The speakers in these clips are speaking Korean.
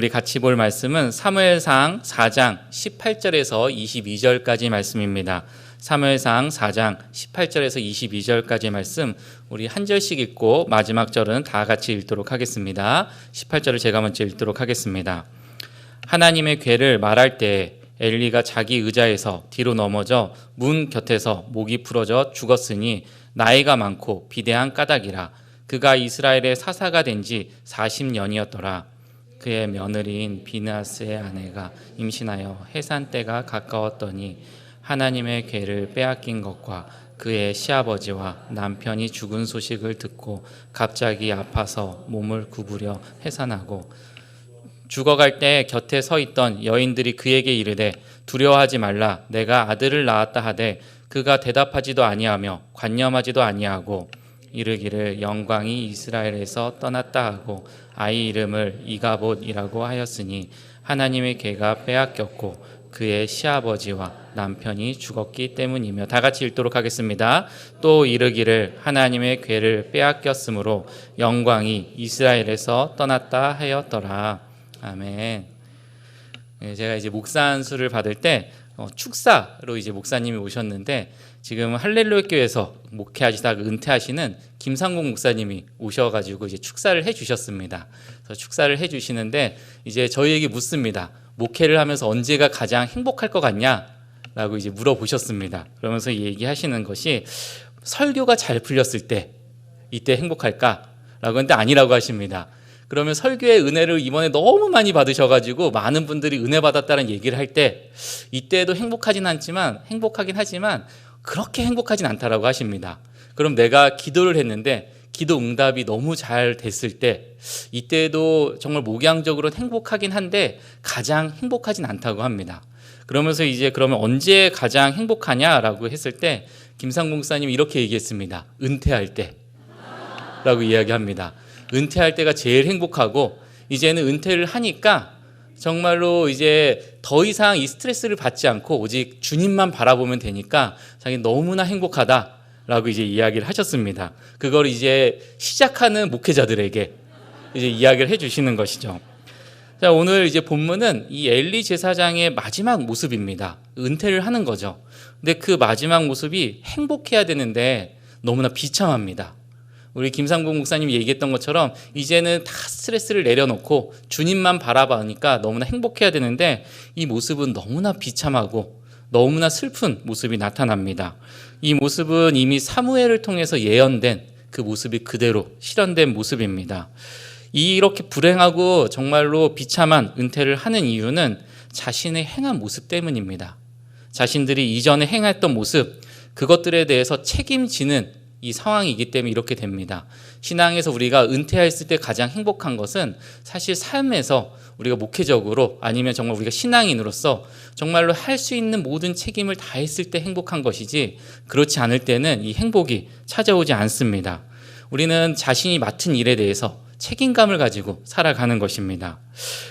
우리 같이 볼 말씀은 사무엘상 4장 18절에서 22절까지 말씀입니다. 사무엘상 4장 18절에서 22절까지 말씀 우리 한 절씩 읽고 마지막 절은 다 같이 읽도록 하겠습니다. 18절을 제가 먼저 읽도록 하겠습니다. 하나님의 괴를 말할 때 엘리가 자기 의자에서 뒤로 넘어져 문 곁에서 목이 부러져 죽었으니 나이가 많고 비대한 까닭이라. 그가 이스라엘의 사사가 된 지 40년이었더라. 그의 며느리인 비느하스의 아내가 임신하여 해산 때가 가까웠더니 하나님의 괴를 빼앗긴 것과 그의 시아버지와 남편이 죽은 소식을 듣고 갑자기 아파서 몸을 구부려 해산하고 죽어갈 때 곁에 서 있던 여인들이 그에게 이르되 두려워하지 말라. 내가 아들을 낳았다 하되 그가 대답하지도 아니하며 관념하지도 아니하고 이르기를 영광이 이스라엘에서 떠났다 하고 아이 이름을 이가봇이라고 하였으니 하나님의 괴가 빼앗겼고 그의 시아버지와 남편이 죽었기 때문이며. 다 같이 읽도록 하겠습니다. 또 이르기를 하나님의 괴를 빼앗겼으므로 영광이 이스라엘에서 떠났다 하였더라. 아멘. 제가 이제 목사 안수를 받을 때 축사로 이제 목사님이 오셨는데 지금 할렐루야 교회에서 목회하시다가 은퇴하시는 김상공 목사님이 오셔가지고 이제 축사를 해주셨습니다. 그래서 축사를 해주시는데 이제 저희에게 묻습니다. 목회를 하면서 언제가 가장 행복할 것 같냐라고 이제 물어보셨습니다. 그러면서 얘기하시는 것이 설교가 잘 풀렸을 때 이때 행복할까라고 하는데 아니라고 하십니다. 그러면 설교의 은혜를 이번에 너무 많이 받으셔가지고 많은 분들이 은혜 받았다는 얘기를 할 때 이때도 행복하긴 하지만 그렇게 행복하진 않다라고 하십니다. 그럼 내가 기도를 했는데 기도 응답이 너무 잘 됐을 때 이때도 정말 목양적으로는 행복하긴 한데 가장 행복하진 않다고 합니다. 그러면서 이제 그러면 언제 가장 행복하냐라고 했을 때 김상봉 목사님이 이렇게 얘기했습니다. 은퇴할 때라고 이야기합니다. 은퇴할 때가 제일 행복하고 이제는 은퇴를 하니까 정말로 이제 더 이상 이 스트레스를 받지 않고 오직 주님만 바라보면 되니까 자기 너무나 행복하다라고 이제 이야기를 하셨습니다. 그걸 이제 시작하는 목회자들에게 이제 이야기를 해주시는 것이죠. 자, 오늘 이제 본문은 이 엘리 제사장의 마지막 모습입니다. 은퇴를 하는 거죠. 근데 그 마지막 모습이 행복해야 되는데 너무나 비참합니다. 우리 김상국 목사님이 얘기했던 것처럼 이제는 다 스트레스를 내려놓고 주님만 바라보니까 너무나 행복해야 되는데 이 모습은 너무나 비참하고 너무나 슬픈 모습이 나타납니다. 이 모습은 이미 사무엘을 통해서 예언된 그 모습이 그대로 실현된 모습입니다. 이렇게 불행하고 정말로 비참한 은퇴를 하는 이유는 자신의 행한 모습 때문입니다. 자신들이 이전에 행했던 모습, 그것들에 대해서 책임지는 이 상황이기 때문에 이렇게 됩니다. 신앙에서 우리가 은퇴했을 때 가장 행복한 것은 사실 삶에서 우리가 목회적으로 아니면 정말 우리가 신앙인으로서 정말로 할 수 있는 모든 책임을 다했을 때 행복한 것이지 그렇지 않을 때는 이 행복이 찾아오지 않습니다. 우리는 자신이 맡은 일에 대해서 책임감을 가지고 살아가는 것입니다.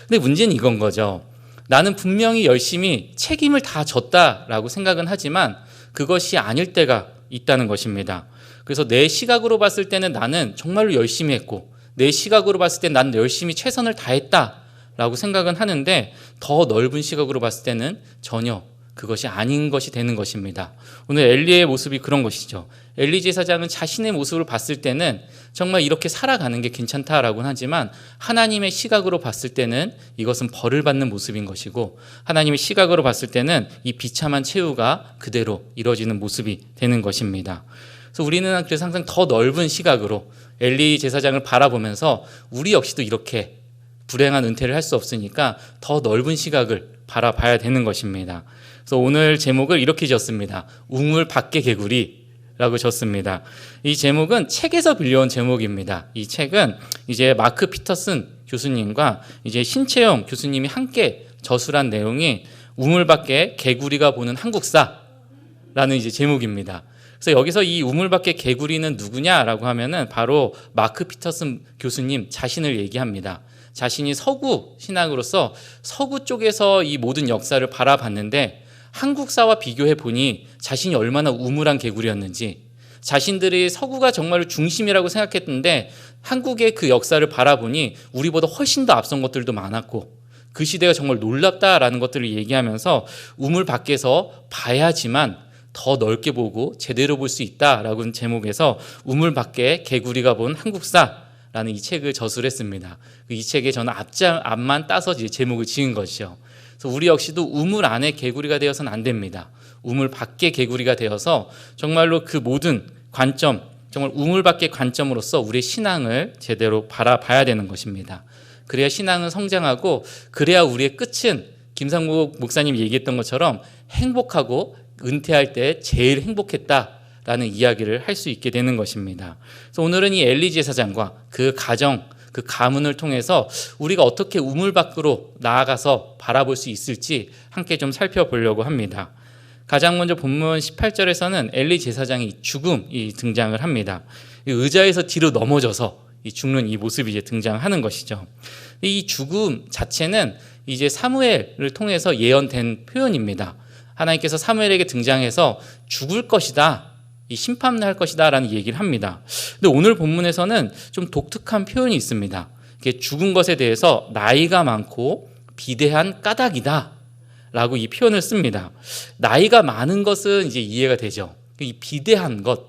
근데 문제는 이건 거죠. 나는 분명히 열심히 책임을 다 졌다라고 생각은 하지만 그것이 아닐 때가 있다는 것입니다. 그래서 내 시각으로 봤을 때는 나는 정말로 열심히 했고 내 시각으로 봤을 때 난 열심히 최선을 다했다라고 생각은 하는데 더 넓은 시각으로 봤을 때는 전혀 그것이 아닌 것이 되는 것입니다. 오늘 엘리의 모습이 그런 것이죠. 엘리 제사장은 자신의 모습을 봤을 때는 정말 이렇게 살아가는 게 괜찮다라고는 하지만 하나님의 시각으로 봤을 때는 이것은 벌을 받는 모습인 것이고 하나님의 시각으로 봤을 때는 이 비참한 최후가 그대로 이루어지는 모습이 되는 것입니다. 그래서 우리는 그래서 항상 더 넓은 시각으로 엘리 제사장을 바라보면서 우리 역시도 이렇게 불행한 은퇴를 할 수 없으니까 더 넓은 시각을 바라봐야 되는 것입니다. 그래서 오늘 제목을 이렇게 지었습니다. 우물 밖의 개구리라고 졌습니다. 이 제목은 책에서 빌려온 제목입니다. 이 책은 이제 마크 피터슨 교수님과 이제 신채영 교수님이 함께 저술한 내용이 우물 밖의 개구리가 보는 한국사라는 이제 제목입니다. 그래서 여기서 이 우물 밖의 개구리는 누구냐라고 하면은 바로 마크 피터슨 교수님 자신을 얘기합니다. 자신이 서구 신학으로서 서구 쪽에서 이 모든 역사를 바라봤는데 한국사와 비교해 보니 자신이 얼마나 우물한 개구리였는지, 자신들이 서구가 정말 중심이라고 생각했는데 한국의 그 역사를 바라보니 우리보다 훨씬 더 앞선 것들도 많았고 그 시대가 정말 놀랍다라는 것들을 얘기하면서 우물 밖에서 봐야지만 더 넓게 보고 제대로 볼 수 있다라는 제목에서 우물 밖에 개구리가 본 한국사라는 이 책을 저술했습니다. 이 책에 저는 앞만 따서 이제 제목을 지은 것이죠. 그래서 우리 역시도 우물 안에 개구리가 되어서는 안 됩니다. 우물 밖에 개구리가 되어서 정말로 그 모든 관점, 정말 우물 밖의 관점으로서 우리의 신앙을 제대로 바라봐야 되는 것입니다. 그래야 신앙은 성장하고, 그래야 우리의 끝은 김상국 목사님이 얘기했던 것처럼 행복하고 은퇴할 때 제일 행복했다라는 이야기를 할 수 있게 되는 것입니다. 그래서 오늘은 이 엘리 제사장과 그 가정, 그 가문을 통해서 우리가 어떻게 우물 밖으로 나아가서 바라볼 수 있을지 함께 좀 살펴보려고 합니다. 가장 먼저 본문 18절에서는 엘리 제사장이 죽음이 등장을 합니다. 의자에서 뒤로 넘어져서 죽는 이 모습이 이제 등장하는 것이죠. 이 죽음 자체는 이제 사무엘을 통해서 예언된 표현입니다. 하나님께서 사무엘에게 등장해서 죽을 것이다, 이 심판을 할 것이다 라는 얘기를 합니다. 근데 오늘 본문에서는 좀 독특한 표현이 있습니다. 이게 죽은 것에 대해서 나이가 많고 비대한 까닭이다 라고 이 표현을 씁니다. 나이가 많은 것은 이제 이해가 되죠. 이 비대한 것,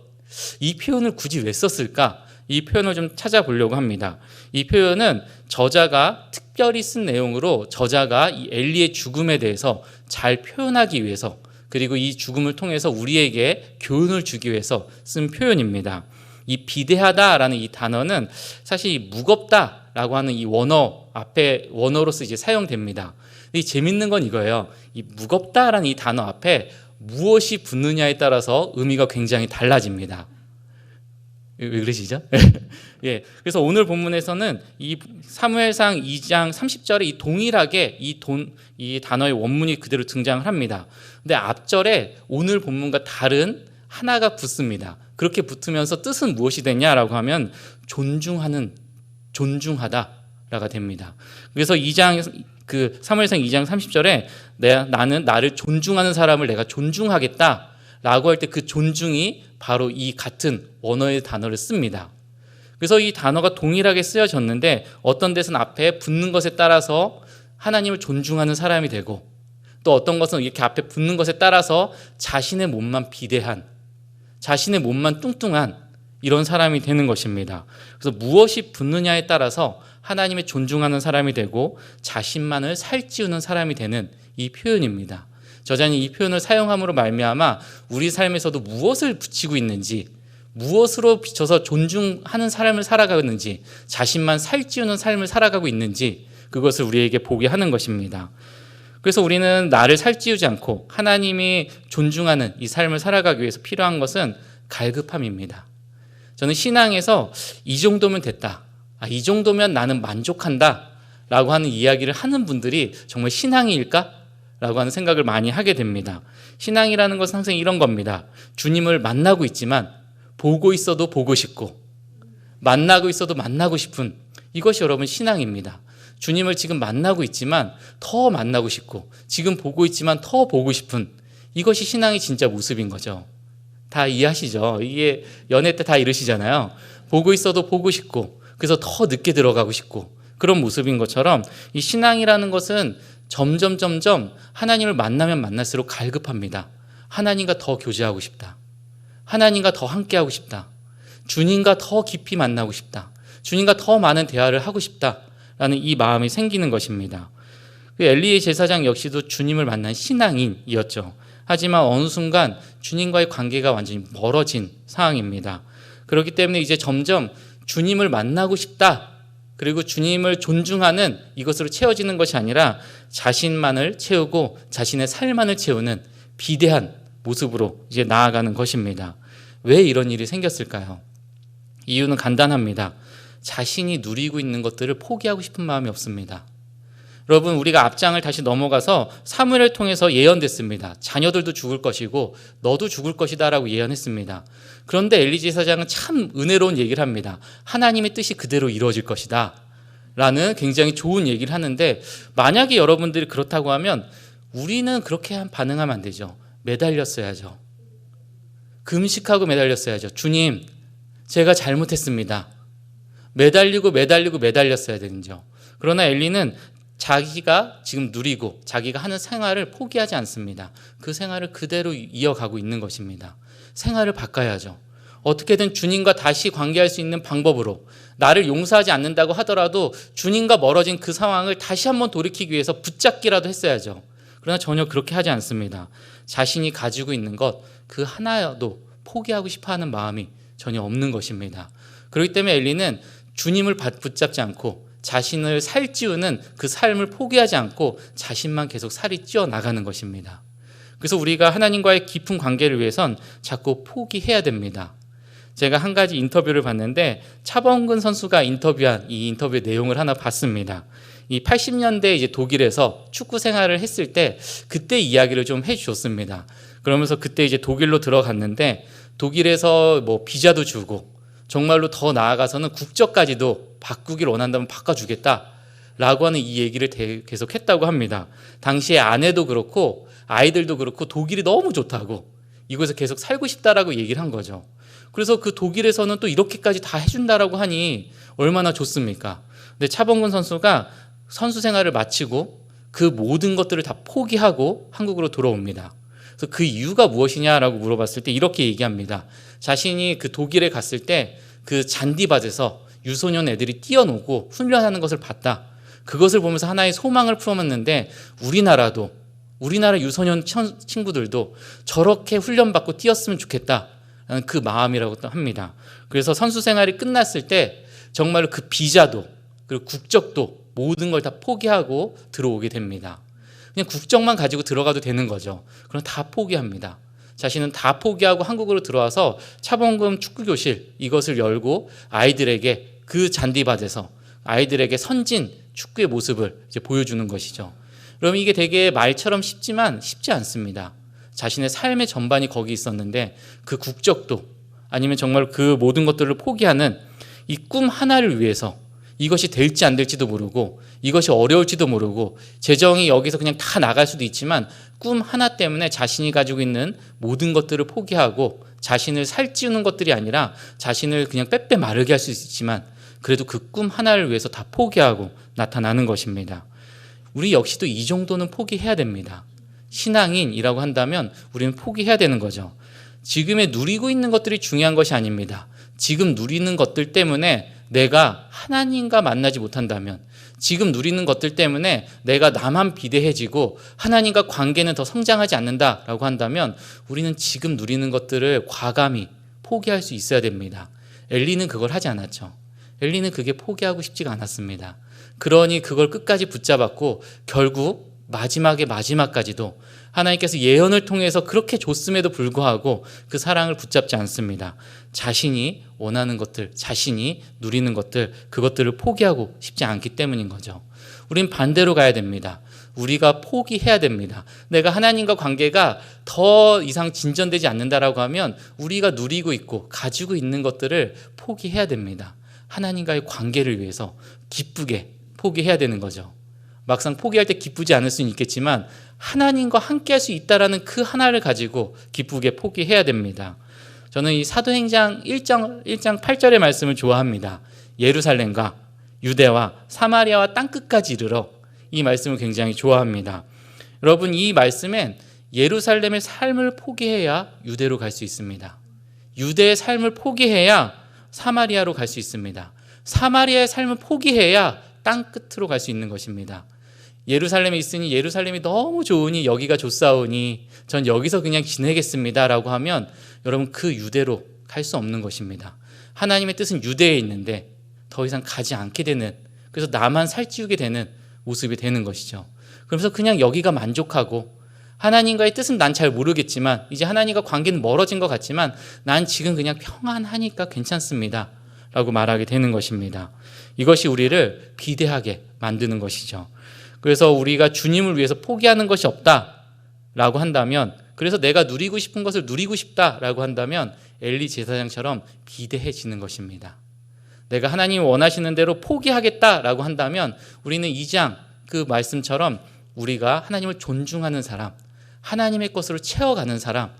이 표현을 굳이 왜 썼을까? 이 표현을 좀 찾아보려고 합니다. 이 표현은 저자가 특별히 쓴 내용으로, 저자가 이 엘리의 죽음에 대해서 잘 표현하기 위해서, 그리고 이 죽음을 통해서 우리에게 교훈을 주기 위해서 쓴 표현입니다. 이 비대하다라는 이 단어는 사실 무겁다라고 하는 이 원어 앞에 원어로서 이제 사용됩니다. 이 재밌는 건 이거예요. 이 무겁다라는 이 단어 앞에 무엇이 붙느냐에 따라서 의미가 굉장히 달라집니다. 왜 그러시죠? 예. 그래서 오늘 본문에서는 이 사무엘상 2장 30절에 이 동일하게 이 단어의 원문이 그대로 등장을 합니다. 근데 앞절에 오늘 본문과 다른 하나가 붙습니다. 그렇게 붙으면서 뜻은 무엇이 되냐라고 하면 존중하는, 존중하다라가 됩니다. 그래서 사무엘상 2장 30절에 나는 나를 존중하는 사람을 내가 존중하겠다라고 할 때 그 존중이 바로 이 같은 원어의 단어를 씁니다. 그래서 이 단어가 동일하게 쓰여졌는데 어떤 데서는 앞에 붙는 것에 따라서 하나님을 존중하는 사람이 되고, 또 어떤 것은 이렇게 앞에 붙는 것에 따라서 자신의 몸만 비대한, 자신의 몸만 뚱뚱한 이런 사람이 되는 것입니다. 그래서 무엇이 붙느냐에 따라서 하나님의 존중하는 사람이 되고 자신만을 살찌우는 사람이 되는 이 표현입니다. 저자는 이 표현을 사용함으로 말미암아 우리 삶에서도 무엇을 붙이고 있는지, 무엇으로 비춰서 존중하는 삶을 살아가는지, 자신만 살찌우는 삶을 살아가고 있는지 그것을 우리에게 보게 하는 것입니다. 그래서 우리는 나를 살찌우지 않고 하나님이 존중하는 이 삶을 살아가기 위해서 필요한 것은 갈급함입니다. 저는 신앙에서 이 정도면 됐다, 이 정도면 나는 만족한다 라고 하는 이야기를 하는 분들이 정말 신앙일까? 라고 하는 생각을 많이 하게 됩니다. 신앙이라는 것은 항상 이런 겁니다. 주님을 만나고 있지만 보고 있어도 보고 싶고, 만나고 있어도 만나고 싶은, 이것이 여러분 신앙입니다. 주님을 지금 만나고 있지만 더 만나고 싶고, 지금 보고 있지만 더 보고 싶은, 이것이 신앙의 진짜 모습인 거죠. 다 이해하시죠? 이게 연애 때 다 이러시잖아요. 보고 있어도 보고 싶고, 그래서 더 늦게 들어가고 싶고, 그런 모습인 것처럼 이 신앙이라는 것은 점점 하나님을 만나면 만날수록 갈급합니다. 하나님과 더 교제하고 싶다. 하나님과 더 함께하고 싶다. 주님과 더 깊이 만나고 싶다. 주님과 더 많은 대화를 하고 싶다라는 이 마음이 생기는 것입니다. 엘리의 제사장 역시도 주님을 만난 신앙인이었죠. 하지만 어느 순간 주님과의 관계가 완전히 멀어진 상황입니다. 그렇기 때문에 이제 점점 주님을 만나고 싶다, 그리고 주님을 존중하는 이것으로 채워지는 것이 아니라 자신만을 채우고 자신의 삶만을 채우는 비대한 모습으로 이제 나아가는 것입니다. 왜 이런 일이 생겼을까요? 이유는 간단합니다. 자신이 누리고 있는 것들을 포기하고 싶은 마음이 없습니다. 여러분, 우리가 앞장을 다시 넘어가서 사무엘을 통해서 예언됐습니다. 자녀들도 죽을 것이고 너도 죽을 것이다 라고 예언했습니다. 그런데 엘리 제사장은 참 은혜로운 얘기를 합니다. 하나님의 뜻이 그대로 이루어질 것이다 라는 굉장히 좋은 얘기를 하는데, 만약에 여러분들이 그렇다고 하면 우리는 그렇게 반응하면 안 되죠. 매달렸어야죠. 금식하고 매달렸어야죠. 주님, 제가 잘못했습니다. 매달렸어야 되는죠. 그러나 엘리는 자기가 지금 누리고 자기가 하는 생활을 포기하지 않습니다. 그 생활을 그대로 이어가고 있는 것입니다. 생활을 바꿔야죠. 어떻게든 주님과 다시 관계할 수 있는 방법으로, 나를 용서하지 않는다고 하더라도 주님과 멀어진 그 상황을 다시 한번 돌이키기 위해서 붙잡기라도 했어야죠. 그러나 전혀 그렇게 하지 않습니다. 자신이 가지고 있는 것 그 하나도 포기하고 싶어하는 마음이 전혀 없는 것입니다. 그렇기 때문에 엘리는 주님을 붙잡지 않고 자신을 살찌우는 그 삶을 포기하지 않고 자신만 계속 살이 찌어 나가는 것입니다. 그래서 우리가 하나님과의 깊은 관계를 위해선 자꾸 포기해야 됩니다. 제가 한 가지 인터뷰를 봤는데 차범근 선수가 인터뷰한 이 인터뷰의 내용을 하나 봤습니다. 이 80년대 이제 독일에서 축구 생활을 했을 때 그때 이야기를 좀 해주셨습니다. 그러면서 그때 이제 독일로 들어갔는데 독일에서 뭐 비자도 주고 정말로 더 나아가서는 국적까지도 바꾸길 원한다면 바꿔주겠다라고 하는 이 얘기를 계속 했다고 합니다. 당시에 아내도 그렇고 아이들도 그렇고 독일이 너무 좋다고 이곳에서 계속 살고 싶다라고 얘기를 한 거죠. 그래서 그 독일에서는 또 이렇게까지 다 해준다라고 하니 얼마나 좋습니까? 근데 차범근 선수가 선수 생활을 마치고 그 모든 것들을 다 포기하고 한국으로 돌아옵니다. 그래서 그 이유가 무엇이냐라고 물어봤을 때 이렇게 얘기합니다. 자신이 그 독일에 갔을 때 그 잔디밭에서 유소년 애들이 뛰어노고 훈련하는 것을 봤다. 그것을 보면서 하나의 소망을 품었는데 우리나라 유소년 친구들도 저렇게 훈련받고 뛰었으면 좋겠다. 그 마음이라고 합니다. 그래서 선수 생활이 끝났을 때 정말 그 비자도 그리고 국적도 모든 걸 다 포기하고 들어오게 됩니다. 그냥 국적만 가지고 들어가도 되는 거죠. 그럼 다 포기합니다. 자신은 다 포기하고 한국으로 들어와서 차범근 축구교실 이것을 열고 아이들에게 그 잔디밭에서 아이들에게 선진 축구의 모습을 이제 보여주는 것이죠. 그럼 이게 되게 말처럼 쉽지만 쉽지 않습니다. 자신의 삶의 전반이 거기 있었는데 그 국적도 아니면 정말 그 모든 것들을 포기하는 이 꿈 하나를 위해서 이것이 될지 안 될지도 모르고 이것이 어려울지도 모르고 재정이 여기서 그냥 다 나갈 수도 있지만 꿈 하나 때문에 자신이 가지고 있는 모든 것들을 포기하고 자신을 살찌우는 것들이 아니라 자신을 그냥 빼빼 마르게 할 수 있지만 그래도 그 꿈 하나를 위해서 다 포기하고 나타나는 것입니다. 우리 역시도 이 정도는 포기해야 됩니다. 신앙인이라고 한다면 우리는 포기해야 되는 거죠. 지금에 누리고 있는 것들이 중요한 것이 아닙니다. 지금 누리는 것들 때문에 내가 하나님과 만나지 못한다면, 지금 누리는 것들 때문에 내가 나만 비대해지고 하나님과 관계는 더 성장하지 않는다라고 한다면 우리는 지금 누리는 것들을 과감히 포기할 수 있어야 됩니다. 엘리는 그걸 하지 않았죠. 엘리는 그게 포기하고 싶지가 않았습니다. 그러니 그걸 끝까지 붙잡았고 결국 마지막까지도 하나님께서 예언을 통해서 그렇게 줬음에도 불구하고 그 사랑을 붙잡지 않습니다. 자신이 원하는 것들, 자신이 누리는 것들, 그것들을 포기하고 싶지 않기 때문인 거죠. 우린 반대로 가야 됩니다. 우리가 포기해야 됩니다. 내가 하나님과 관계가 더 이상 진전되지 않는다라고 하면 우리가 누리고 있고 가지고 있는 것들을 포기해야 됩니다. 하나님과의 관계를 위해서 기쁘게 포기해야 되는 거죠. 막상 포기할 때 기쁘지 않을 수는 있겠지만 하나님과 함께 할 수 있다는 그 하나를 가지고 기쁘게 포기해야 됩니다. 저는 이 사도행전 1장 8절의 말씀을 좋아합니다. 예루살렘과 유대와 사마리아와 땅끝까지 이르러, 이 말씀을 굉장히 좋아합니다. 여러분, 이 말씀엔 예루살렘의 삶을 포기해야 유대로 갈 수 있습니다. 유대의 삶을 포기해야 사마리아로 갈 수 있습니다. 사마리아의 삶을 포기해야 땅끝으로 갈 수 있는 것입니다. 예루살렘에 있으니 예루살렘이 너무 좋으니 여기가 좋사오니 전 여기서 그냥 지내겠습니다 라고 하면 여러분 그 유대로 갈 수 없는 것입니다. 하나님의 뜻은 유대에 있는데 더 이상 가지 않게 되는, 그래서 나만 살찌우게 되는 모습이 되는 것이죠. 그러면서 그냥 여기가 만족하고 하나님과의 뜻은 난 잘 모르겠지만 이제 하나님과 관계는 멀어진 것 같지만 난 지금 그냥 평안하니까 괜찮습니다 라고 말하게 되는 것입니다. 이것이 우리를 비대하게 만드는 것이죠. 그래서 우리가 주님을 위해서 포기하는 것이 없다라고 한다면, 그래서 내가 누리고 싶은 것을 누리고 싶다라고 한다면 엘리 제사장처럼 비대해지는 것입니다. 내가 하나님이 원하시는 대로 포기하겠다라고 한다면 우리는 2장 그 말씀처럼 우리가 하나님을 존중하는 사람, 하나님의 것으로 채워가는 사람,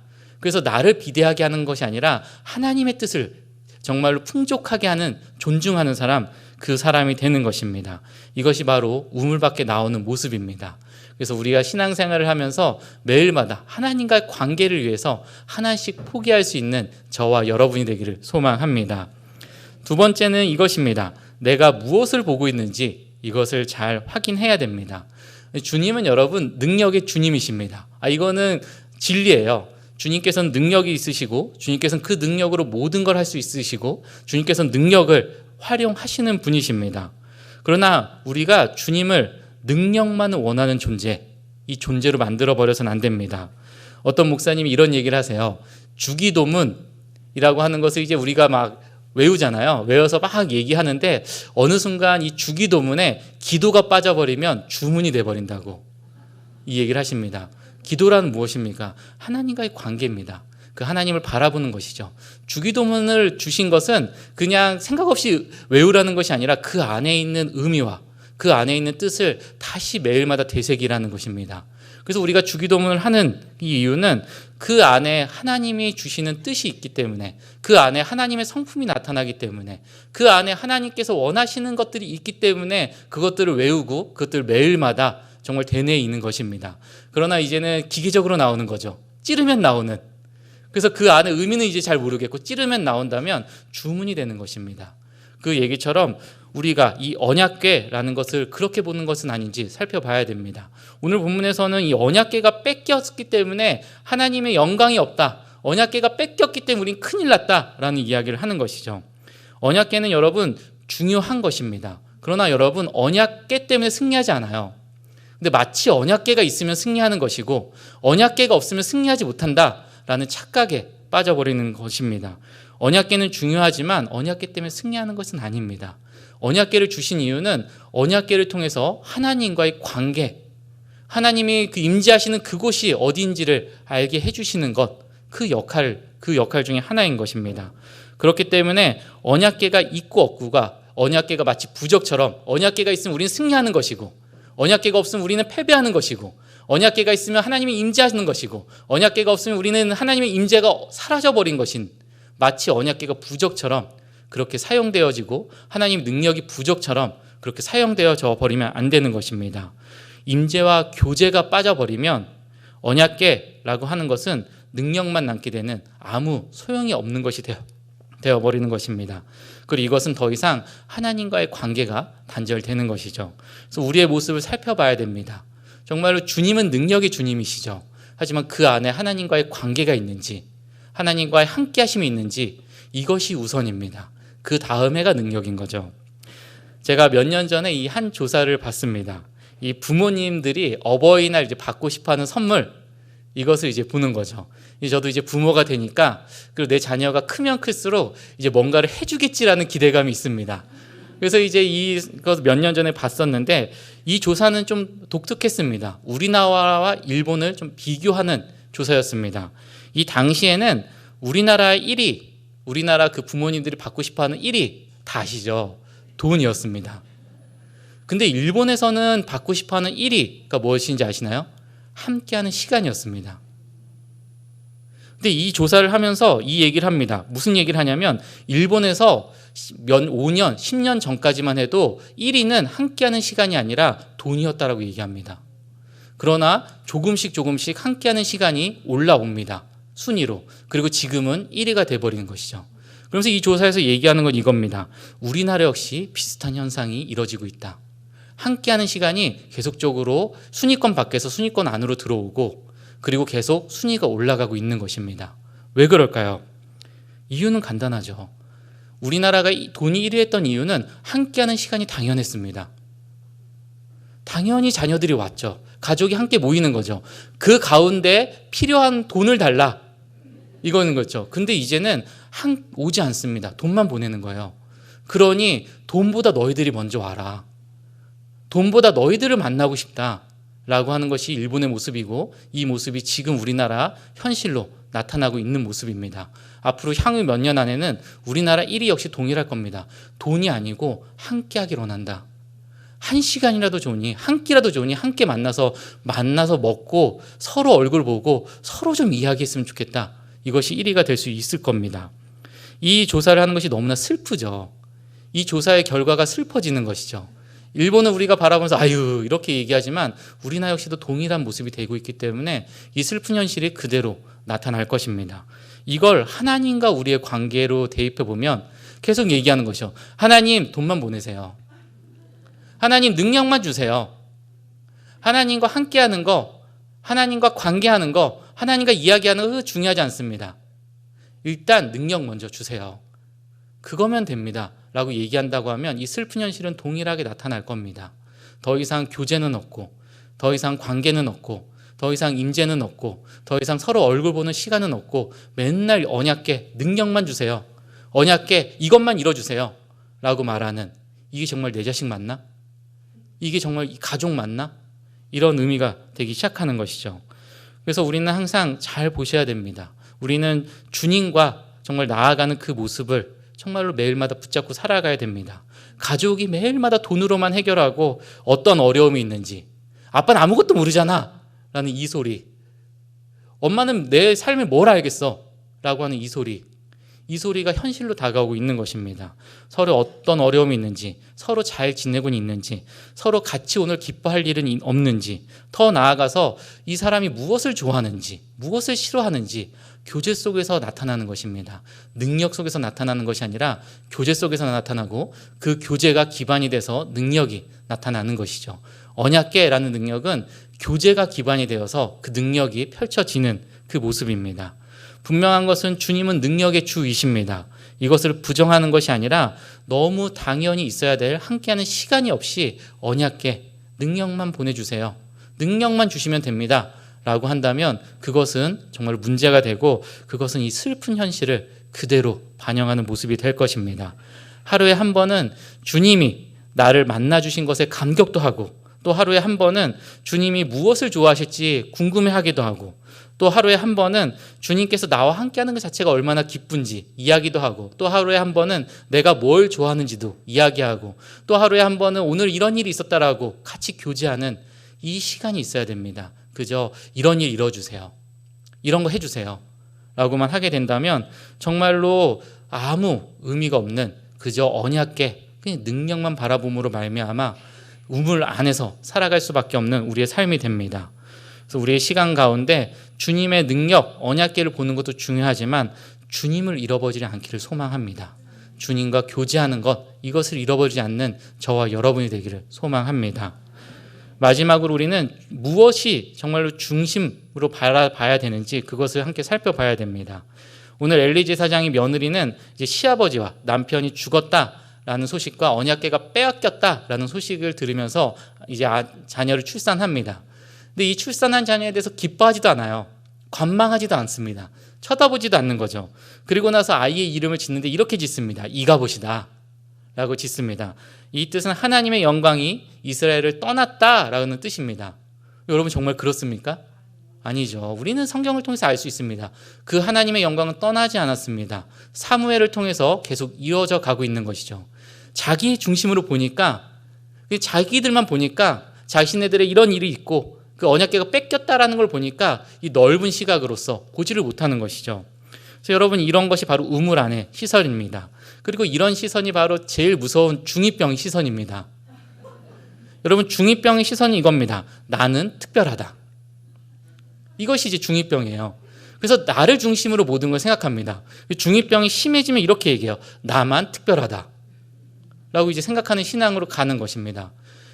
그래서 나를 비대하게 하는 것이 아니라 하나님의 뜻을 정말로 풍족하게 하는, 존중하는 사람, 그 사람이 되는 것입니다. 이것이 바로 우물밖에 나오는 모습입니다. 그래서 우리가 신앙생활을 하면서 매일마다 하나님과의 관계를 위해서 하나씩 포기할 수 있는 저와 여러분이 되기를 소망합니다. 두 번째는 이것입니다. 내가 무엇을 보고 있는지 이것을 잘 확인해야 됩니다. 주님은 여러분 능력의 주님이십니다. 이거는 진리예요. 주님께서는 능력이 있으시고 주님께서는 그 능력으로 모든 걸 할 수 있으시고 주님께서는 능력을 활용하시는 분이십니다. 그러나 우리가 주님을 능력만 원하는 존재, 이 존재로 만들어버려서는 안 됩니다. 어떤 목사님이 이런 얘기를 하세요. 주기도문이라고 하는 것을 이제 우리가 막 외우잖아요. 외워서 막 얘기하는데 어느 순간 이 주기도문에 기도가 빠져버리면 주문이 돼버린다고 이 얘기를 하십니다. 기도란 무엇입니까? 하나님과의 관계입니다. 그 하나님을 바라보는 것이죠. 주기도문을 주신 것은 그냥 생각 없이 외우라는 것이 아니라 그 안에 있는 의미와 그 안에 있는 뜻을 다시 매일마다 되새기라는 것입니다. 그래서 우리가 주기도문을 하는 이 이유는 그 안에 하나님이 주시는 뜻이 있기 때문에, 그 안에 하나님의 성품이 나타나기 때문에, 그 안에 하나님께서 원하시는 것들이 있기 때문에 그것들을 외우고 그것들을 매일마다 정말 되뇌어 있는 것입니다. 그러나 이제는 기계적으로 나오는 거죠. 찌르면 나오는. 그래서 그 안에 의미는 이제 잘 모르겠고 찌르면 나온다면 주문이 되는 것입니다. 그 얘기처럼 우리가 이 언약궤라는 것을 그렇게 보는 것은 아닌지 살펴봐야 됩니다. 오늘 본문에서는 이 언약궤가 뺏겼기 때문에 하나님의 영광이 없다. 언약궤가 뺏겼기 때문에 우린 큰일 났다라는 이야기를 하는 것이죠. 언약궤는 여러분 중요한 것입니다. 그러나 여러분 언약궤 때문에 승리하지 않아요. 근데 마치 언약궤가 있으면 승리하는 것이고 언약궤가 없으면 승리하지 못한다라는 착각에 빠져버리는 것입니다. 언약궤는 중요하지만 언약궤 때문에 승리하는 것은 아닙니다. 언약궤를 주신 이유는 언약궤를 통해서 하나님과의 관계, 하나님이 그 임재하시는 그곳이 어디인지를 알게 해주시는 것, 그 역할 중에 하나인 것입니다. 그렇기 때문에 언약궤가 있고 없고가 언약궤가 마치 부적처럼 언약궤가 있으면 우리는 승리하는 것이고 언약궤가 없으면 우리는 패배하는 것이고 언약궤가 있으면 하나님이 임재하시는 것이고 언약궤가 없으면 우리는 하나님의 임재가 사라져버린 것인 마치 언약궤가 부적처럼 그렇게 사용되어지고 하나님 능력이 부적처럼 그렇게 사용되어져 버리면 안 되는 것입니다. 임재와 교제가 빠져버리면 언약궤라고 하는 것은 능력만 남게 되는 아무 소용이 없는 것이 되어버리는 것입니다. 그리고 이것은 더 이상 하나님과의 관계가 단절되는 것이죠. 그래서 우리의 모습을 살펴봐야 됩니다. 정말로 주님은 능력의 주님이시죠. 하지만 그 안에 하나님과의 관계가 있는지, 하나님과의 함께하심이 있는지 이것이 우선입니다. 그 다음에가 능력인 거죠. 제가 몇 년 전에 이 한 조사를 봤습니다. 이 부모님들이 어버이날 이제 받고 싶어하는 선물 이것을 이제 보는 거죠. 저도 이제 부모가 되니까 그리고 내 자녀가 크면 클수록 이제 뭔가를 해주겠지라는 기대감이 있습니다. 그래서 이제 이것 몇 년 전에 봤었는데 이 조사는 좀 독특했습니다. 우리나라와 일본을 좀 비교하는 조사였습니다. 이 당시에는 우리나라 1위, 우리나라 그 부모님들이 받고 싶어하는 1위 다 아시죠? 돈이었습니다. 근데 일본에서는 받고 싶어하는 1위가 무엇인지 아시나요? 함께하는 시간이었습니다. 근데 이 조사를 하면서 이 얘기를 합니다. 무슨 얘기를 하냐면 일본에서 5년, 10년 전까지만 해도 1위는 함께하는 시간이 아니라 돈이었다라고 얘기합니다. 그러나 조금씩 함께하는 시간이 올라옵니다. 순위로. 그리고 지금은 1위가 돼버리는 것이죠. 그러면서 이 조사에서 얘기하는 건 이겁니다. 우리나라 역시 비슷한 현상이 이뤄지고 있다. 함께하는 시간이 계속적으로 순위권 밖에서 순위권 안으로 들어오고 그리고 계속 순위가 올라가고 있는 것입니다. 왜 그럴까요? 이유는 간단하죠. 우리나라가 돈이 1위 했던 이유는 함께하는 시간이 당연했습니다. 당연히 자녀들이 왔죠. 가족이 함께 모이는 거죠. 그 가운데 필요한 돈을 달라. 이거는 거죠. 근데 이제는 오지 않습니다. 돈만 보내는 거예요. 그러니 돈보다 너희들이 먼저 와라. 돈보다 너희들을 만나고 싶다. 라고 하는 것이 일본의 모습이고 이 모습이 지금 우리나라 현실로 나타나고 있는 모습입니다. 앞으로 향후 몇 년 안에는 우리나라 1위 역시 동일할 겁니다. 돈이 아니고 함께 하기를 원한다. 한 시간이라도 좋으니 한 끼라도 좋으니 함께 만나서 먹고 서로 얼굴 보고 서로 좀 이야기했으면 좋겠다. 이것이 1위가 될 수 있을 겁니다. 이 조사를 하는 것이 너무나 슬프죠. 이 조사의 결과가 슬퍼지는 것이죠. 일본은 우리가 바라보면서 아유 이렇게 얘기하지만 우리나라 역시도 동일한 모습이 되고 있기 때문에 이 슬픈 현실이 그대로 나타날 것입니다. 이걸 하나님과 우리의 관계로 대입해 보면 계속 얘기하는 것이죠. 하나님 돈만 보내세요. 하나님 능력만 주세요. 하나님과 함께하는 거, 하나님과 관계하는 거, 하나님과 이야기하는 거 중요하지 않습니다. 일단 능력 먼저 주세요. 그거면 됩니다. 라고 얘기한다고 하면 이 슬픈 현실은 동일하게 나타날 겁니다. 더 이상 교제는 없고, 더 이상 관계는 없고, 더 이상 임재는 없고, 더 이상 서로 얼굴 보는 시간은 없고, 맨날 언약궤 능력만 주세요. 언약궤 이것만 이뤄주세요. 라고 말하는, 이게 정말 내 자식 맞나? 이게 정말 가족 맞나? 이런 의미가 되기 시작하는 것이죠. 그래서 우리는 항상 잘 보셔야 됩니다. 우리는 주님과 정말 나아가는 그 모습을 정말로 매일마다 붙잡고 살아가야 됩니다. 가족이 매일마다 돈으로만 해결하고 어떤 어려움이 있는지, 아빠는 아무것도 모르잖아 라는 이 소리, 엄마는 내 삶을 뭘 알겠어 라고 하는 이 소리가 현실로 다가오고 있는 것입니다. 서로 어떤 어려움이 있는지, 서로 잘 지내고 있는지, 서로 같이 오늘 기뻐할 일은 없는지, 더 나아가서 이 사람이 무엇을 좋아하는지, 무엇을 싫어하는지 교제 속에서 나타나는 것입니다. 능력 속에서 나타나는 것이 아니라 교제 속에서 나타나고 그 교제가 기반이 돼서 능력이 나타나는 것이죠. 언약궤라는 능력은 교제가 기반이 되어서 그 능력이 펼쳐지는 그 모습입니다. 분명한 것은 주님은 능력의 주이십니다. 이것을 부정하는 것이 아니라 너무 당연히 있어야 될 함께하는 시간이 없이 언약궤 능력만 보내주세요. 능력만 주시면 됩니다. 라고 한다면 그것은 정말 문제가 되고 그것은 이 슬픈 현실을 그대로 반영하는 모습이 될 것입니다. 하루에 한 번은 주님이 나를 만나주신 것에 감격도 하고, 또 하루에 한 번은 주님이 무엇을 좋아하실지 궁금해하기도 하고, 또 하루에 한 번은 주님께서 나와 함께하는 것 자체가 얼마나 기쁜지 이야기도 하고, 또 하루에 한 번은 내가 뭘 좋아하는지도 이야기하고, 또 하루에 한 번은 오늘 이런 일이 있었다라고 같이 교제하는 이 시간이 있어야 됩니다. 그저 이런 일 이뤄주세요, 이런 거 해주세요 라고만 하게 된다면 정말로 아무 의미가 없는 그저 언약궤 그냥 능력만 바라봄으로 말미암아 우물 안에서 살아갈 수밖에 없는 우리의 삶이 됩니다. 그래서 우리의 시간 가운데 주님의 능력, 언약궤를 보는 것도 중요하지만 주님을 잃어버리지 않기를 소망합니다. 주님과 교제하는 것, 이것을 잃어버리지 않는 저와 여러분이 되기를 소망합니다. 마지막으로 우리는 무엇이 정말로 중심으로 바라봐야 되는지 그것을 함께 살펴봐야 됩니다. 오늘 엘리제 사장의 며느리는 이제 시아버지와 남편이 죽었다라는 소식과 언약궤가 빼앗겼다라는 소식을 들으면서 이제 자녀를 출산합니다. 근데 이 출산한 자녀에 대해서 기뻐하지도 않아요. 관망하지도 않습니다. 쳐다보지도 않는 거죠. 그리고 나서 아이의 이름을 짓는데 이렇게 짓습니다. 이가봇이다 라고 짓습니다. 이 뜻은 하나님의 영광이 이스라엘을 떠났다라는 뜻입니다. 여러분 정말 그렇습니까? 아니죠. 우리는 성경을 통해서 알 수 있습니다. 그 하나님의 영광은 떠나지 않았습니다. 사무엘을 통해서 계속 이어져 가고 있는 것이죠. 자기 중심으로 보니까, 자기들만 보니까 자신네들의 이런 일이 있고 그 언약궤가 뺏겼다라는 걸 보니까 이 넓은 시각으로서 보지를 못하는 것이죠. 그래서 여러분 이런 것이 바로 우물 안의 시선입니다. 그리고 이런 시선이 바로 제일 무서운 중2병 시선입니다. 여러분 중2병의 시선이 이겁니다. 나는 특별하다. 이것이 이제 중2병이에요. 그래서 나를 중심으로 모든 걸 생각합니다. 중2병이 심해지면 이렇게 얘기해요. 나만 특별하다 라고 이제 생각하는 신앙으로 가는 것입니다.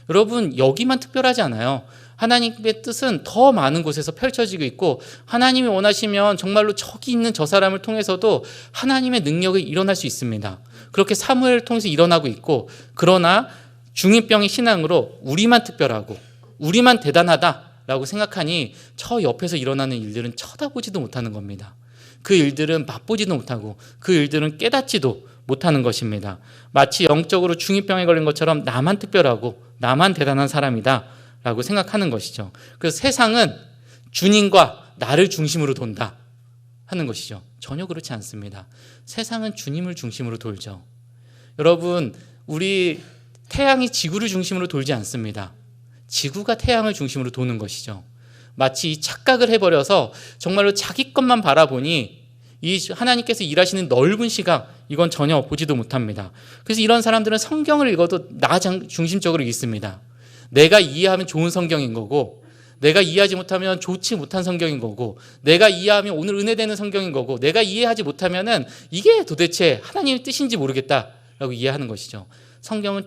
여러분 여기만 특별하지 않아요. 하나님의 뜻은 더 많은 곳에서 펼쳐지고 있고, 하나님이 원하시면 정말로 저기 있는 저 사람을 통해서도 하나님의 능력이 일어날 수 있습니다. 그렇게 사무엘을 통해서 일어나고 있고, 그러나 중2병의 신앙으로 우리만 특별하고 우리만 대단하다라고 생각하니 저 옆에서 일어나는 일들은 쳐다보지도 못하는 겁니다. 그 일들은 맛보지도 못하고 그 일들은 깨닫지도 못하는 것입니다. 마치 영적으로 중2병에 걸린 것처럼 나만 특별하고 나만 대단한 사람이다 라고 생각하는 것이죠. 그래서 세상은 주님과 나를 중심으로 돈다 하는 것이죠. 전혀 그렇지 않습니다. 세상은 주님을 중심으로 돌죠. 여러분 우리 태양이 지구를 중심으로 돌지 않습니다. 지구가 태양을 중심으로 도는 것이죠. 마치 이 착각을 해버려서 정말로 자기 것만 바라보니 이 하나님께서 일하시는 넓은 시각, 이건 전혀 보지도 못합니다. 그래서 이런 사람들은 성경을 읽어도 나 중심적으로 읽습니다. 내가 이해하면 좋은 성경인 거고, 내가 이해하지 못하면 좋지 못한 성경인 거고, 내가 이해하면 오늘 은혜되는 성경인 거고, 내가 이해하지 못하면은 이게 도대체 하나님의 뜻인지 모르겠다라고 이해하는 것이죠. 성경은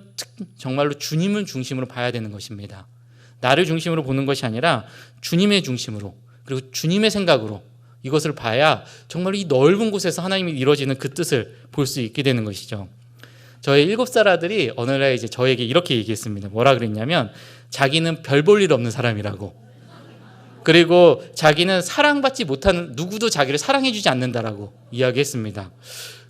정말로 주님을 중심으로 봐야 되는 것입니다. 나를 중심으로 보는 것이 아니라 주님의 중심으로, 그리고 주님의 생각으로 이것을 봐야 정말로 이 넓은 곳에서 하나님이 이루어지는 그 뜻을 볼 수 있게 되는 것이죠. 저의 7살 아들이 어느 날 이제 저에게 이렇게 얘기했습니다. 뭐라 그랬냐면, 자기는 별 볼 일 없는 사람이라고, 그리고 자기는 사랑받지 못하는, 누구도 자기를 사랑해주지 않는다라고 이야기했습니다.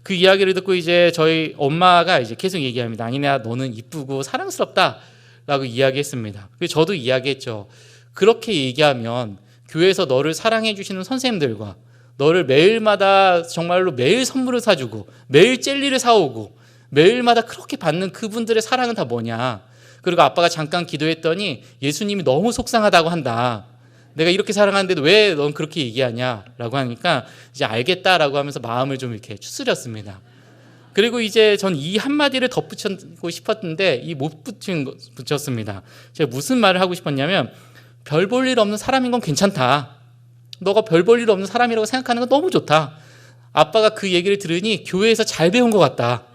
그 이야기를 듣고 이제 저희 엄마가 이제 계속 얘기합니다. 아니냐, 너는 이쁘고 사랑스럽다라고 이야기했습니다. 그래서 저도 이야기했죠. 그렇게 얘기하면 교회에서 너를 사랑해주시는 선생님들과 너를 매일마다 정말로 매일 선물을 사주고 매일 젤리를 사오고 매일마다 그렇게 받는 그분들의 사랑은 다 뭐냐. 그리고 아빠가 잠깐 기도했더니 예수님이 너무 속상하다고 한다. 내가 이렇게 사랑하는데도 왜 넌 그렇게 얘기하냐라고 하니까 이제 알겠다라고 하면서 마음을 좀 이렇게 추스렸습니다. 그리고 이제 전 이 한마디를 덧붙이고 싶었는데 못 붙였습니다. 제가 무슨 말을 하고 싶었냐면, 별 볼 일 없는 사람인 건 괜찮다. 너가 별 볼 일 없는 사람이라고 생각하는 건 너무 좋다. 아빠가 그 얘기를 들으니 교회에서 잘 배운 것 같다.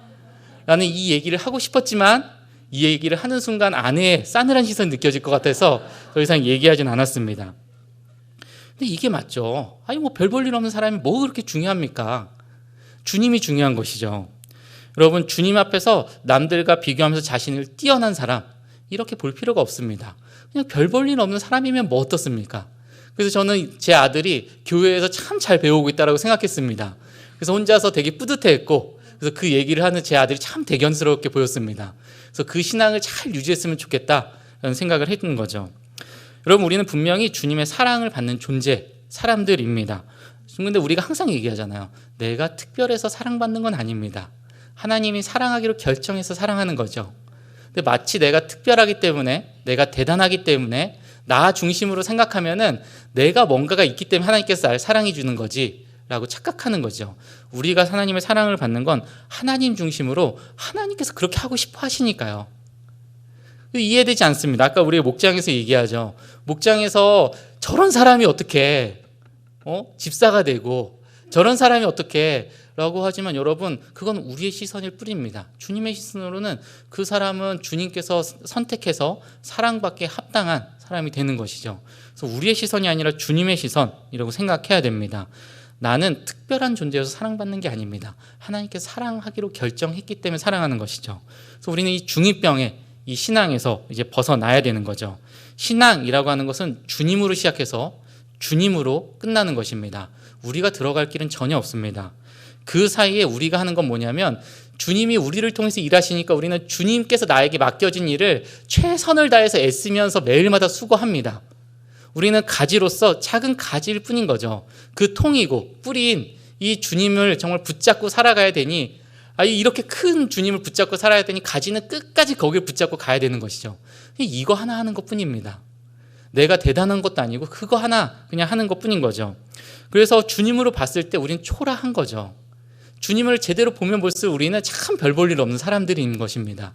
라는 이 얘기를 하고 싶었지만 이 얘기를 하는 순간 아내의 싸늘한 시선이 느껴질 것 같아서 더 이상 얘기하진 않았습니다. 근데 이게 맞죠. 아니 뭐 별 볼 일 없는 사람이 뭐 그렇게 중요합니까? 주님이 중요한 것이죠. 여러분, 주님 앞에서 남들과 비교하면서 자신을 뛰어난 사람 이렇게 볼 필요가 없습니다. 그냥 별 볼 일 없는 사람이면 뭐 어떻습니까? 그래서 저는 제 아들이 교회에서 참 잘 배우고 있다고 생각했습니다. 그래서 혼자서 되게 뿌듯해했고, 그래서 그 얘기를 하는 제 아들이 참 대견스럽게 보였습니다. 그래서 그 신앙을 잘 유지했으면 좋겠다라는 생각을 했던 거죠. 여러분, 우리는 분명히 주님의 사랑을 받는 존재, 사람들입니다. 그런데 우리가 항상 얘기하잖아요. 내가 특별해서 사랑받는 건 아닙니다. 하나님이 사랑하기로 결정해서 사랑하는 거죠. 근데 마치 내가 특별하기 때문에, 내가 대단하기 때문에, 나 중심으로 생각하면은 내가 뭔가가 있기 때문에 하나님께서 나를 사랑해 주는 거지 라고 착각하는 거죠. 우리가 하나님의 사랑을 받는 건 하나님 중심으로 하나님께서 그렇게 하고 싶어 하시니까요. 이해되지 않습니다. 아까 우리 목장에서 얘기하죠. 목장에서 저런 사람이 어떻게 집사가 되고 저런 사람이 어떻게 라고 하지만 여러분, 그건 우리의 시선일 뿐입니다. 주님의 시선으로는 그 사람은 주님께서 선택해서 사랑받기에 합당한 사람이 되는 것이죠. 그래서 우리의 시선이 아니라 주님의 시선이라고 생각해야 됩니다. 나는 특별한 존재여서 사랑받는 게 아닙니다. 하나님께서 사랑하기로 결정했기 때문에 사랑하는 것이죠. 그래서 우리는 이 중2병의 이 신앙에서 이제 벗어나야 되는 거죠. 신앙이라고 하는 것은 주님으로 시작해서 주님으로 끝나는 것입니다. 우리가 들어갈 길은 전혀 없습니다. 그 사이에 우리가 하는 건 뭐냐면, 주님이 우리를 통해서 일하시니까 우리는 주님께서 나에게 맡겨진 일을 최선을 다해서 애쓰면서 매일마다 수고합니다. 우리는 가지로서 작은 가지일 뿐인 거죠. 그 통이고 뿌리인 이 주님을 정말 붙잡고 살아가야 되니, 이렇게 큰 주님을 붙잡고 살아야 되니 가지는 끝까지 거기를 붙잡고 가야 되는 것이죠. 이거 하나 하는 것뿐입니다. 내가 대단한 것도 아니고 그거 하나 그냥 하는 것뿐인 거죠. 그래서 주님으로 봤을 때 우리는 초라한 거죠. 주님을 제대로 보면 볼수록 우리는 참 별 볼 일 없는 사람들인 것입니다.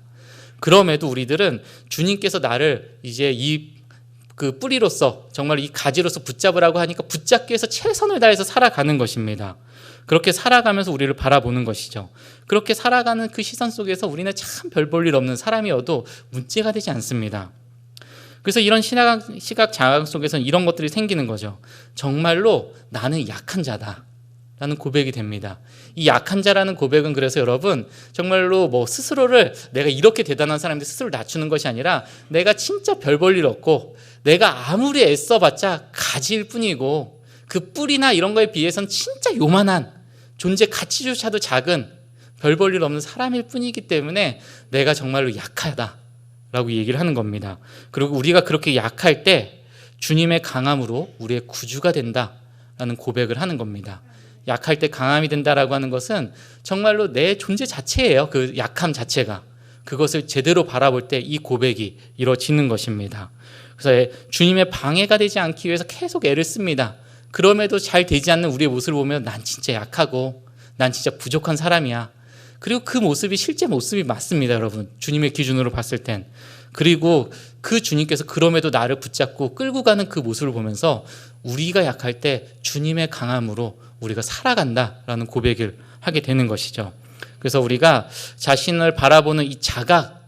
그럼에도 우리들은 주님께서 나를 이제 그 뿌리로서, 정말 이 가지로서 붙잡으라고 하니까 붙잡기 위해서 최선을 다해서 살아가는 것입니다. 그렇게 살아가면서 우리를 바라보는 것이죠. 그렇게 살아가는 그 시선 속에서 우리는 참 별 볼 일 없는 사람이어도 문제가 되지 않습니다. 그래서 이런 시각 장악 속에서는 이런 것들이 생기는 거죠. 정말로 나는 약한 자다 라는 고백이 됩니다. 이 약한 자라는 고백은 그래서 여러분, 정말로 뭐 스스로를 내가 이렇게 대단한 사람인데 스스로를 낮추는 것이 아니라, 내가 진짜 별 볼 일 없고 내가 아무리 애써봤자 가지일 뿐이고 그 뿌리나 이런 거에 비해서는 진짜 요만한 존재 가치조차도 작은 별 볼 일 없는 사람일 뿐이기 때문에 내가 정말로 약하다라고 얘기를 하는 겁니다. 그리고 우리가 그렇게 약할 때 주님의 강함으로 우리의 구주가 된다라는 고백을 하는 겁니다. 약할 때 강함이 된다라고 하는 것은 정말로 내 존재 자체예요. 그 약함 자체가. 그것을 제대로 바라볼 때 이 고백이 이루어지는 것입니다. 그래서 주님의 방해가 되지 않기 위해서 계속 애를 씁니다. 그럼에도 잘 되지 않는 우리의 모습을 보면 난 진짜 약하고 난 진짜 부족한 사람이야. 그리고 그 모습이 실제 모습이 맞습니다, 여러분. 주님의 기준으로 봤을 땐. 그리고 그 주님께서 그럼에도 나를 붙잡고 끌고 가는 그 모습을 보면서 우리가 약할 때 주님의 강함으로 우리가 살아간다라는 고백을 하게 되는 것이죠. 그래서 우리가 자신을 바라보는 이 자각,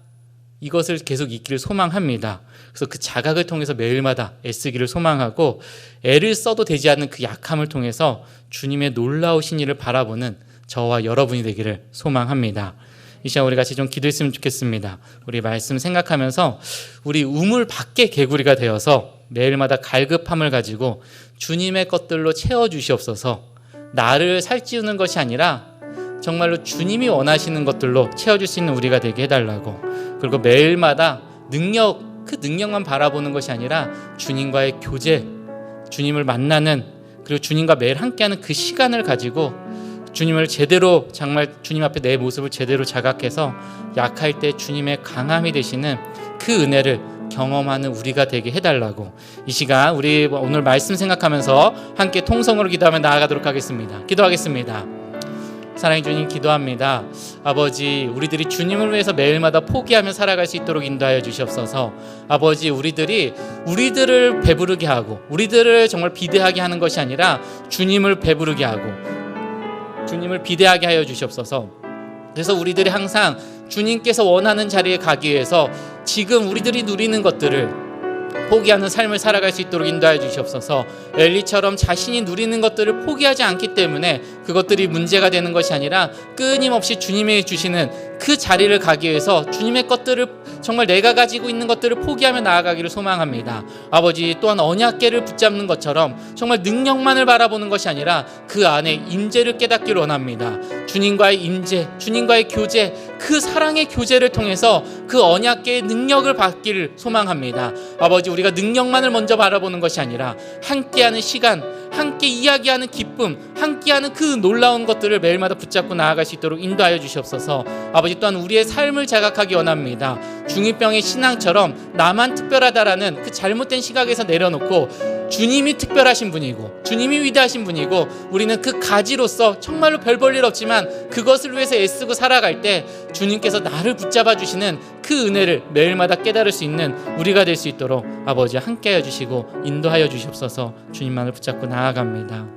이것을 계속 있기를 소망합니다. 그래서 그 자각을 통해서 매일마다 애쓰기를 소망하고 애를 써도 되지 않는 그 약함을 통해서 주님의 놀라우신 일을 바라보는 저와 여러분이 되기를 소망합니다. 이 시간 우리 같이 좀 기도했으면 좋겠습니다. 우리 말씀 생각하면서 우리 우물 밖에 개구리가 되어서 매일마다 갈급함을 가지고 주님의 것들로 채워주시옵소서. 나를 살찌우는 것이 아니라 정말로 주님이 원하시는 것들로 채워줄 수 있는 우리가 되게 해달라고. 그리고 매일마다 그 능력만 바라보는 것이 아니라 주님과의 교제, 주님을 만나는, 그리고 주님과 매일 함께하는 그 시간을 가지고 주님을 제대로, 정말 주님 앞에 내 모습을 제대로 자각해서 약할 때 주님의 강함이 되시는 그 은혜를 경험하는 우리가 되게 해달라고. 이 시간 우리 오늘 말씀 생각하면서 함께 통성으로 기도하며 나아가도록 하겠습니다. 기도하겠습니다. 사랑의 주님, 기도합니다. 아버지, 우리들이 주님을 위해서 매일마다 포기하며 살아갈 수 있도록 인도하여 주시옵소서. 아버지, 우리들을 배부르게 하고 우리들을 정말 비대하게 하는 것이 아니라 주님을 배부르게 하고 주님을 비대하게 하여 주시옵소서. 그래서 우리들이 항상 주님께서 원하는 자리에 가기 위해서 지금 우리들이 누리는 것들을 포기하는 삶을 살아갈 수 있도록 인도하여 주시옵소서. 엘리처럼 자신이 누리는 것들을 포기하지 않기 때문에 그것들이 문제가 되는 것이 아니라 끊임없이 주님이 주시는 그 자리를 가기 위해서 주님의 것들을, 정말 내가 가지고 있는 것들을 포기하며 나아가기를 소망합니다. 아버지, 또한 언약궤를 붙잡는 것처럼 정말 능력만을 바라보는 것이 아니라 그 안에 임재를 깨닫기를 원합니다. 주님과의 임재, 주님과의 교제, 그 사랑의 교제를 통해서 그 언약궤의 능력을 받기를 소망합니다. 아버지, 우리가 능력만을 먼저 바라보는 것이 아니라 함께하는 시간, 함께 이야기하는 기쁨, 함께하는 그 놀라운 것들을 매일마다 붙잡고 나아갈 수 있도록 인도하여 주시옵소서. 아버지, 또한 우리의 삶을 자각하기 원합니다. 중2병의 신앙처럼 나만 특별하다라는 그 잘못된 시각에서 내려놓고 주님이 특별하신 분이고 주님이 위대하신 분이고 우리는 그 가지로서 정말로 별 볼 일 없지만 그것을 위해서 애쓰고 살아갈 때 주님께서 나를 붙잡아 주시는 그 은혜를 매일마다 깨달을 수 있는 우리가 될 수 있도록 아버지 함께하여 주시고 인도하여 주시옵소서. 주님만을 붙잡고 나아갑니다.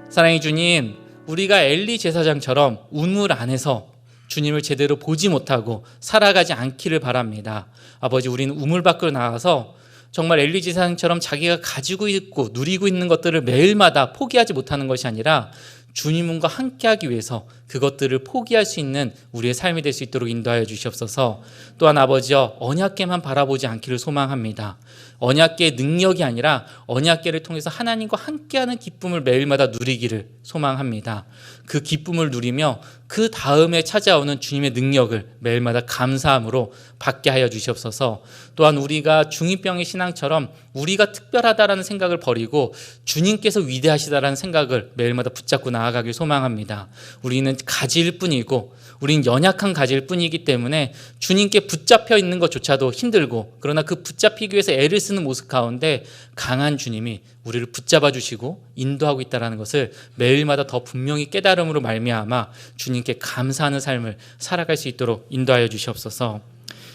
사랑의 주님, 우리가 엘리 제사장처럼 우물 안에서 주님을 제대로 보지 못하고 살아가지 않기를 바랍니다. 아버지, 우리는 우물 밖으로 나가서 정말 엘리 제사장처럼 자기가 가지고 있고 누리고 있는 것들을 매일마다 포기하지 못하는 것이 아니라 주님과 함께하기 위해서 그것들을 포기할 수 있는 우리의 삶이 될 수 있도록 인도하여 주시옵소서. 또한 아버지여, 언약궤만 바라보지 않기를 소망합니다. 언약궤의 능력이 아니라 언약궤를 통해서 하나님과 함께하는 기쁨을 매일마다 누리기를 소망합니다. 그 기쁨을 누리며 그 다음에 찾아오는 주님의 능력을 매일마다 감사함으로 받게 하여 주시옵소서. 또한 우리가 중2병의 신앙처럼 우리가 특별하다라는 생각을 버리고 주님께서 위대하시다라는 생각을 매일마다 붙잡고 나아가길 소망합니다. 우리는 가지일 뿐이고 우린 연약한 가지일 뿐이기 때문에 주님께 붙잡혀 있는 것조차도 힘들고, 그러나 그 붙잡히기 위해서 애를 쓰는 모습 가운데 강한 주님이 우리를 붙잡아 주시고 인도하고 있다는 것을 매일마다 더 분명히 깨달음으로 말미암아 주님께 감사하는 삶을 살아갈 수 있도록 인도하여 주시옵소서.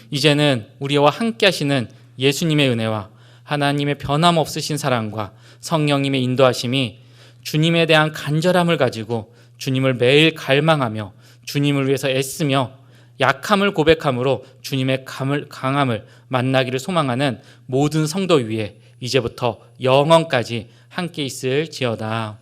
이제는 우리와 함께 하시는 예수님의 은혜와 하나님의 변함없으신 사랑과 성령님의 인도하심이 주님에 대한 간절함을 가지고 주님을 매일 갈망하며 주님을 위해서 애쓰며 약함을 고백함으로 주님의 강함을 만나기를 소망하는 모든 성도 위에 이제부터 영원까지 함께 있을지어다.